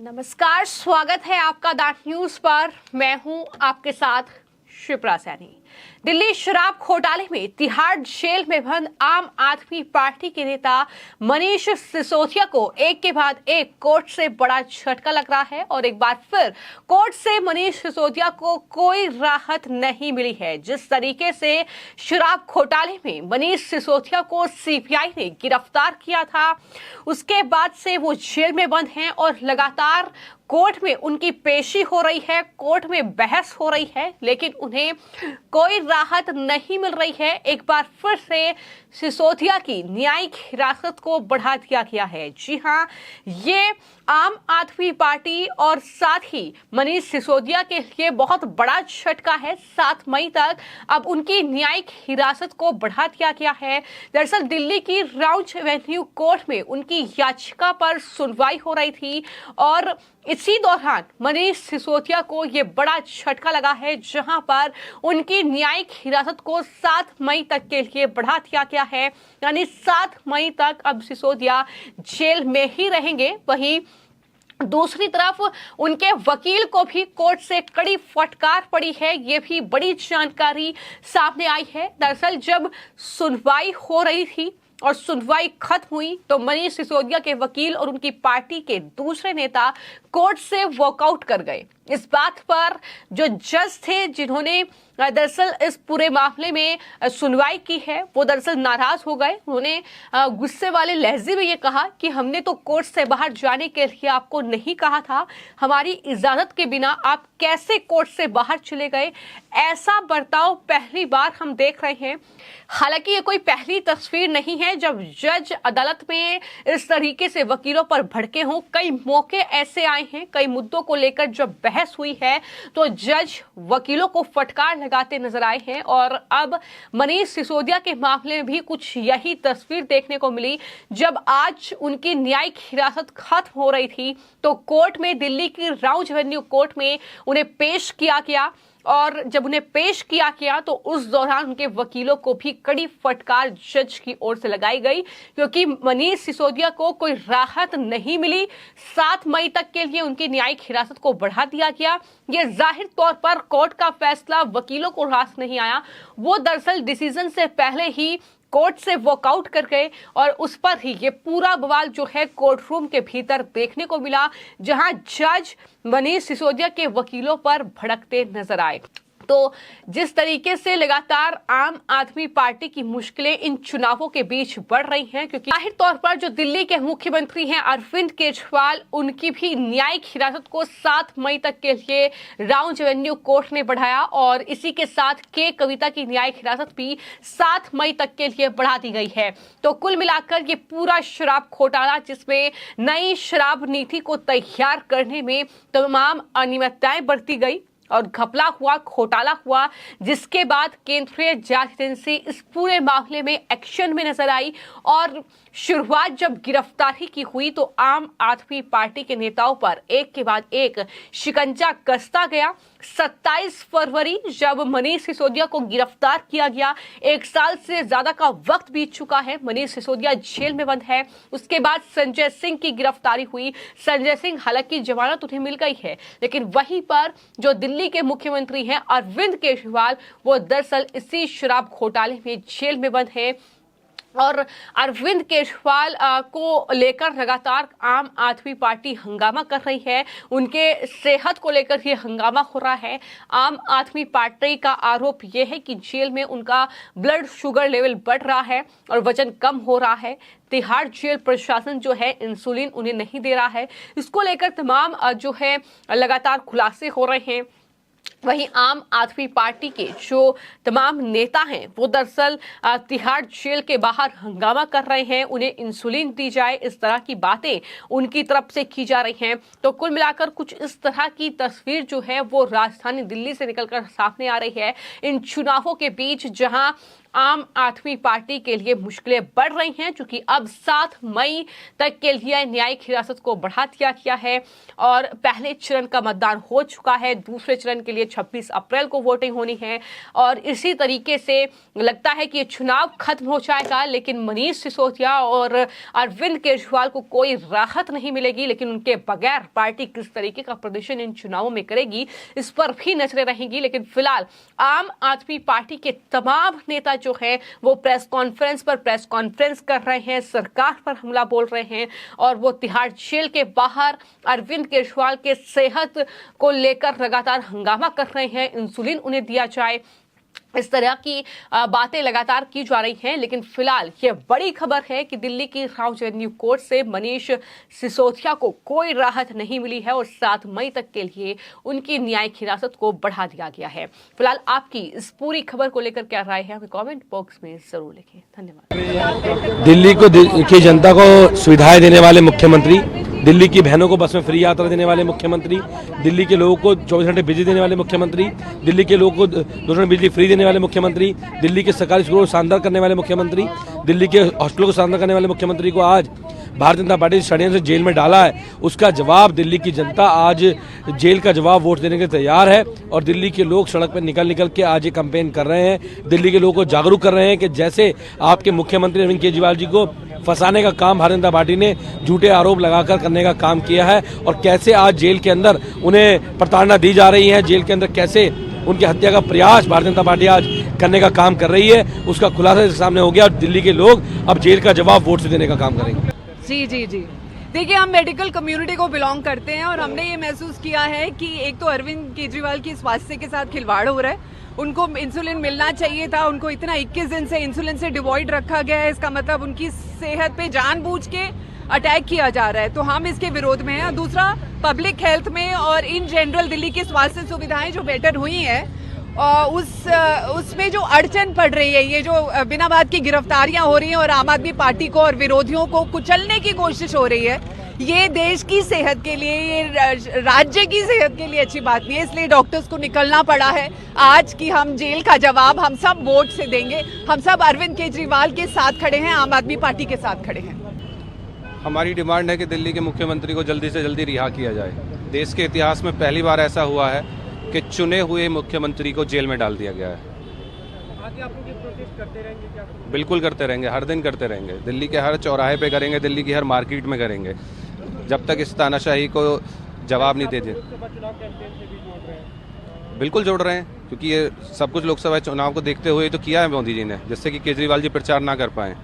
नमस्कार, स्वागत है आपका दैट न्यूज पर। मैं हूं आपके साथ शिप्रा सैनी। दिल्ली शराब घोटाले में तिहाड़ जेल में बंद आम आदमी पार्टी के नेता मनीष सिसोदिया को एक के बाद एक कोर्ट से बड़ा झटका लग रहा है और एक बार फिर कोर्ट से मनीष सिसोदिया को कोई राहत नहीं मिली है। जिस तरीके से शराब घोटाले में मनीष सिसोदिया को सीबीआई ने गिरफ्तार किया था, उसके बाद से वो जेल में बंद हैं और लगातार कोर्ट में उनकी पेशी हो रही है, कोर्ट में बहस हो रही है, लेकिन उन्हें कोई राहत नहीं मिल रही है। एक बार फिर से सिसोदिया की न्यायिक हिरासत को बढ़ा दिया गया है। जी हां, ये आम आदमी पार्टी और साथ ही मनीष सिसोदिया के लिए बहुत बड़ा झटका है। 7 मई तक अब उनकी न्यायिक हिरासत को बढ़ा दिया गया है। दरअसल दिल्ली की राउज एवेन्यू कोर्ट में उनकी याचिका पर सुनवाई हो रही थी और इसी दौरान मनीष सिसोदिया को ये बड़ा झटका लगा है, जहां पर उनकी न्यायिक हिरासत को 7 मई तक के लिए बढ़ा दिया गया है। यानी 7 मई तक अब सिसोदिया जेल में ही रहेंगे। वहीं दूसरी तरफ उनके वकील को भी कोर्ट से कड़ी फटकार पड़ी है। ये भी बड़ी जानकारी सामने आई है। दरअसल जब सुनवाई हो रही थी और सुनवाई खत्म हुई तो मनीष सिसोदिया के वकील और उनकी पार्टी के दूसरे नेता कोर्ट से वॉकआउट कर गए। इस बात पर जो जज थे जिन्होंने दरअसल इस पूरे मामले में सुनवाई की है, वो दरअसल नाराज हो गए। उन्होंने गुस्से वाले लहजे में ये कहा कि हमने तो कोर्ट से बाहर जाने के लिए आपको नहीं कहा था, हमारी इजाजत के बिना आप कैसे कोर्ट से बाहर चले गए। ऐसा बर्ताव पहली बार हम देख रहे हैं। हालांकि ये कोई पहली तस्वीर नहीं है जब जज अदालत में इस तरीके से वकीलों पर भड़के हों। कई मौके ऐसे आए हैं, कई मुद्दों को लेकर जब बहस हुई है तो जज वकीलों को फटकार लगाते नजर आए हैं और अब मनीष सिसोदिया के मामले में भी कुछ यही तस्वीर देखने को मिली। जब आज उनकी न्यायिक हिरासत खत्म हो रही थी तो कोर्ट में, दिल्ली की राउज एवेन्यू कोर्ट में उन्हें पेश किया गया और जब उन्हें पेश किया गया तो उस दौरान उनके वकीलों को भी कड़ी फटकार जज की ओर से लगाई गई, क्योंकि मनीष सिसोदिया को कोई राहत नहीं मिली। 7 मई तक के लिए उनकी न्यायिक हिरासत को बढ़ा दिया गया। ये जाहिर तौर पर कोर्ट का फैसला वकीलों को रास नहीं आया। वो दरअसल डिसीजन से पहले ही कोर्ट से वॉकआउट कर गए और उस पर ही ये पूरा बवाल जो है कोर्ट रूम के भीतर देखने को मिला, जहां जज मनीष सिसोदिया के वकीलों पर भड़कते नजर आए। तो जिस तरीके से लगातार आम आदमी पार्टी की मुश्किलें इन चुनावों के बीच बढ़ रही हैं, क्योंकि जाहिर तौर पर जो दिल्ली के मुख्यमंत्री हैं अरविंद केजरीवाल, उनकी भी न्यायिक हिरासत को 7 मई तक के लिए राउज एवेन्यू कोर्ट ने बढ़ाया और इसी के साथ के कविता की न्यायिक हिरासत भी 7 मई तक के लिए बढ़ा दी गई है। तो कुल मिलाकर ये पूरा शराब घोटाला, जिसमें नई शराब नीति को तैयार करने में तमाम अनियमितताएं बरती गई और घपला हुआ, घोटाला हुआ, जिसके बाद केंद्रीय जांच एजेंसी इस पूरे मामले में एक्शन में नजर आई और शुरुआत जब गिरफ्तारी की हुई तो आम आदमी पार्टी के नेताओं पर एक के बाद एक शिकंजा कसता गया। 27 फरवरी जब मनीष सिसोदिया को गिरफ्तार किया गया, 1 साल से ज्यादा का वक्त बीत चुका है, मनीष सिसोदिया जेल में बंद है। उसके बाद संजय सिंह की गिरफ्तारी हुई। संजय सिंह, हालांकि जमानत उन्हें मिल गई है, लेकिन वहीं पर जो दिल्ली के मुख्यमंत्री हैं अरविंद केजरीवाल, वो दरअसल इसी शराब घोटाले में जेल में बंद है। और अरविंद केजरीवाल को लेकर लगातार आम आदमी पार्टी हंगामा कर रही है। उनके सेहत को लेकर ये हंगामा हो रहा है। आम आदमी पार्टी का आरोप यह है कि जेल में उनका ब्लड शुगर लेवल बढ़ रहा है और वजन कम हो रहा है। तिहाड़ जेल प्रशासन जो है इंसुलिन उन्हें नहीं दे रहा है। इसको लेकर तमाम जो है लगातार खुलासे हो रहे हैं। वहीं आम आदमी पार्टी के जो तमाम नेता हैं वो दरअसल तिहाड़ जेल के बाहर हंगामा कर रहे हैं, उन्हें इंसुलिन दी जाए, इस तरह की बातें उनकी तरफ से की जा रही हैं। तो कुल मिलाकर कुछ इस तरह की तस्वीर जो है वो राजधानी दिल्ली से निकलकर सामने आ रही है इन चुनावों के बीच, जहां आम आदमी पार्टी के लिए मुश्किलें बढ़ रही हैं, क्योंकि अब 7 मई तक के लिए न्यायिक हिरासत को बढ़ा दिया गया है और पहले चरण का मतदान हो चुका है। दूसरे चरण के लिए 26 अप्रैल को वोटिंग होनी है और इसी तरीके से लगता है कि ये चुनाव खत्म हो जाएगा, लेकिन मनीष सिसोदिया और अरविंद केजरीवाल को कोई राहत नहीं मिलेगी। लेकिन उनके बगैर पार्टी किस तरीके का प्रदर्शन इन चुनावों में करेगी, इस पर भी नजरें रहेंगी। लेकिन फिलहाल आम आदमी पार्टी के तमाम नेता जो है वो प्रेस कॉन्फ्रेंस पर प्रेस कॉन्फ्रेंस कर रहे हैं, सरकार पर हमला बोल रहे हैं और वो तिहाड़ जेल के बाहर अरविंद केजरीवाल के सेहत को लेकर लगातार हंगामा कर रहे हैं, इंसुलिन उन्हें दिया जाए, इस तरह की बातें लगातार की जा रही हैं। लेकिन फिलहाल ये बड़ी खबर है कि दिल्ली की राउज एवेन्यू कोर्ट से मनीष सिसोदिया को कोई राहत नहीं मिली है और 7 मई तक के लिए उनकी न्यायिक हिरासत को बढ़ा दिया गया है। फिलहाल आपकी इस पूरी खबर को लेकर क्या राय है, हमें कमेंट बॉक्स में जरूर लिखें। धन्यवाद। दिल्ली की जनता को सुविधाएं देने वाले मुख्यमंत्री, दिल्ली की बहनों को बस में फ्री यात्रा देने वाले मुख्यमंत्री, दिल्ली के लोगों को 24 घंटे बिजली देने वाले मुख्यमंत्री, दिल्ली के लोगों को 2 घंटे बिजली फ्री देने वाले मुख्यमंत्री, दिल्ली के सरकारी स्कूलों को शानदार करने वाले मुख्यमंत्री, दिल्ली के हॉस्टलों को शानदार करने वाले मुख्यमंत्री को आज भारतीय जनता पार्टी षड्यंत्र से जेल में डाला है। उसका जवाब दिल्ली की जनता आज जेल का जवाब वोट देने के लिए तैयार है और दिल्ली के लोग सड़क पर निकल के आज ये कैंपेन कर रहे हैं। दिल्ली के लोगों को जागरूक कर रहे हैं कि जैसे आपके मुख्यमंत्री अरविंद केजरीवाल जी को फंसाने का काम भारतीय जनता पार्टी ने झूठे आरोप लगाकर करने का काम किया है और कैसे आज जेल के अंदर उन्हें प्रताड़ना दी जा रही है, जेल के अंदर कैसे उनकी हत्या का प्रयास भारतीय जनता पार्टी आज करने का काम कर रही है, उसका खुलासा सामने हो गया और दिल्ली के लोग अब जेल का जवाब वोट से देने का काम करेंगे। जी जी जी, देखिए हम मेडिकल कम्युनिटी को बिलोंग करते हैं और हमने ये महसूस किया है कि एक तो अरविंद केजरीवाल की स्वास्थ्य के साथ खिलवाड़ हो रहा है। उनको इंसुलिन मिलना चाहिए था, उनको इतना 21 दिन से इंसुलिन से डिवॉइड रखा गया है। इसका मतलब उनकी सेहत पे जानबूझ के अटैक किया जा रहा है, तो हम इसके विरोध में हैं। दूसरा, पब्लिक हेल्थ में और इन जनरल दिल्ली की स्वास्थ्य सुविधाएं जो बेटर हुई हैं उसमें जो अड़चन पड़ रही है, ये जो बिना बात की गिरफ्तारियां हो रही हैं और आम आदमी पार्टी को और विरोधियों को कुचलने की कोशिश हो रही है, ये देश की सेहत के लिए, ये राज्य की सेहत के लिए अच्छी बात नहीं है। इसलिए डॉक्टर्स को निकलना पड़ा है आज कि हम जेल का जवाब हम सब वोट से देंगे। हम सब अरविंद केजरीवाल के साथ खड़े हैं, आम आदमी पार्टी के साथ खड़े हैं। हमारी डिमांड है कि दिल्ली के मुख्यमंत्री को जल्दी से जल्दी रिहा किया जाए। देश के इतिहास में पहली बार ऐसा हुआ है कि चुने हुए मुख्यमंत्री को जेल में डाल दिया गया है। आगे आप लोग ये प्रोटेस्ट करते रहेंगे क्या? बिल्कुल करते रहेंगे, हर दिन करते रहेंगे। दिल्ली के हर चौराहे पे करेंगे, दिल्ली की हर मार्केट में करेंगे, जब तक इस तानाशाही को जवाब नहीं दे दिया। लोकसभा चुनाव कैंपेन से भी जोड़ रहे हैं? बिल्कुल जोड़ रहे हैं, क्योंकि ये सब कुछ लोकसभा चुनाव को देखते हुए तो किया है मोदी जी ने, जिससे कि केजरीवाल जी प्रचार ना कर पाए।